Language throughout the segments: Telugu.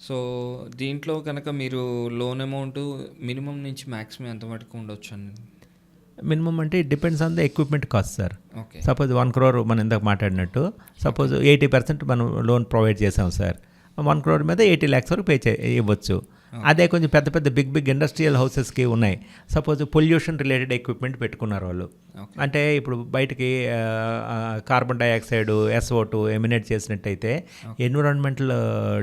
సో, దీంట్లో కనుక మీరు లోన్ అమౌంటు మినిమమ్ నుంచి మాక్సిమం ఎంత మటుకు ఉండొచ్చండి? మినిమమ్ అంటే it depends on the equipment cost sir. Okay. Suppose 1 crore మనం ఇందాక మాట్లాడినట్టు, సపోజ్ 80% మనం లోన్ ప్రొవైడ్ చేసాం సార్. 1 crore మీద 80 lakhs వరకు ఇవ్వచ్చు. అదే కొంచెం పెద్ద పెద్ద బిగ్ ఇండస్ట్రియల్ హౌసెస్కి ఉన్నాయి. సపోజ్ పొల్యూషన్ రిలేటెడ్ ఎక్విప్మెంట్ పెట్టుకున్నారు వాళ్ళు. అంటే ఇప్పుడు బయటికి కార్బన్ డైఆక్సైడ్ SO2 ఎమినేట్ చేసినట్టయితే ఎన్విరాన్మెంటల్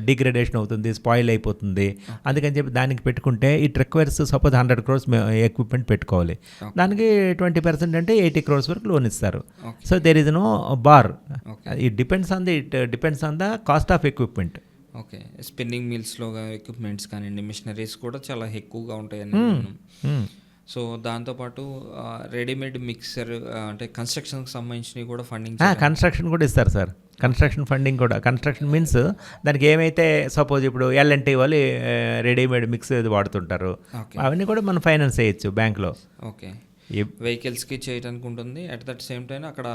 డిగ్రేడేషన్ అవుతుంది, స్పాయిల్ అయిపోతుంది. అందుకని చెప్పి దానికి పెట్టుకుంటే it requires suppose 100 crores equipment పెట్టుకోవాలి. దానికి 20% అంటే 80 crores వరకు లోన్ ఇస్తారు. So there is no bar. It depends on the cost of equipment. Okay. Spinning మిల్స్లో ఎక్విప్మెంట్స్ కానివ్వండి, మిషనరీస్ కూడా చాలా ఎక్కువగా ఉంటాయని. సో దాంతోపాటు రెడీమేడ్ మిక్సర్ అంటే కన్స్ట్రక్షన్కి సంబంధించినవి కూడా ఫండింగ్ కన్స్ట్రక్షన్ కూడా ఇస్తారు సార్. కన్స్ట్రక్షన్ ఫండింగ్ కూడా. కన్స్ట్రక్షన్ మీన్స్ దానికి ఏమైతే సపోజ్ ఇప్పుడు L&T వాళ్ళు రెడీమేడ్ మిక్స్ వాడుతుంటారు, అవన్నీ కూడా మనం ఫైనాన్స్ చేయొచ్చు బ్యాంక్లో. ఓకే. వెహికల్స్కి చేయడానికి ఉంటుంది. అట్ దట్ సేమ్ టైం అక్కడ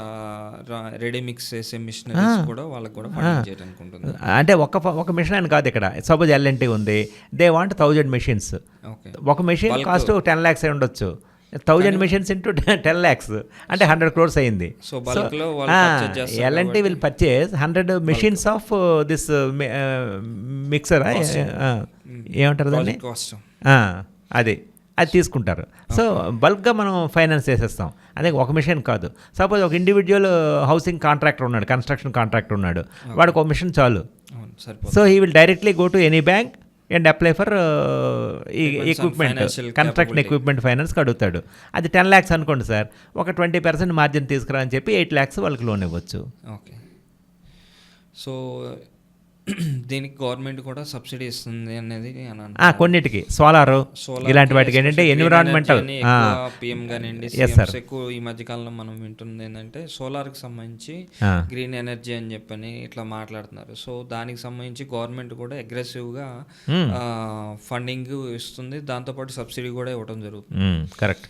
రెడీ మిక్స్ చేసే మిషనరీస్ కూడా వాళ్ళకి కూడా ఫండింగ్ చేయడానికి ఉంటుంది. అంటే ఒక మిషన్ అని కాదు. ఇక్కడ సపోజ్ L&T ఉంది, దే వాంట్ 1000 machines. ఒక మెషిన్ కాస్ట్ 10 lakhs అయి ఉండొచ్చు. 1000 machines into 10 lakhs అంటే 100 crores అయింది. సో బల్క్లో L&T will purchase 100 machines of this mixer, ఏమంటారు దాన్ని, అది తీసుకుంటారు. సో బల్క్గా మనం ఫైనాన్స్ చేసేస్తాం. అదే ఒక మిషన్ కాదు. సపోజ్ ఒక ఇండివిజువల్ హౌసింగ్ కాంట్రాక్టర్ ఉన్నాడు, కన్స్ట్రక్షన్ కాంట్రాక్టర్ ఉన్నాడు, వాడికి ఒక మిషన్ చాలు. So he will directly go to any bank and apply for equipment, construction equipment ఫైనాన్స్కి అడుగుతాడు. అది 10 lakhs అనుకోండి సార్, ఒక 20% మార్జిన్ తీసుకురా అని చెప్పి 8 lakhs వాళ్ళకి లోన్ ఇవ్వచ్చు. ఓకే. సో దీనికి గవర్నమెంట్ కూడా సబ్సిడీ ఇస్తుంది అనేది కొన్నిటికి, సోలార్ ఇలాంటి వాటికి ఏంటంటే ఎన్విరాన్మెంటల్ పిఎం కానివ్వండి, ఎక్కువ ఈ మధ్యకాలంలో మనం వింటుంది ఏంటంటే సోలార్కి సంబంధించి గ్రీన్ ఎనర్జీ అని చెప్పని ఇట్లా మాట్లాడుతున్నారు. సో దానికి సంబంధించి గవర్నమెంట్ కూడా అగ్రెసివ్గా ఫండింగ్ ఇస్తుంది, దాంతోపాటు సబ్సిడీ కూడా ఇవ్వడం జరుగుతుంది. కరెక్ట్.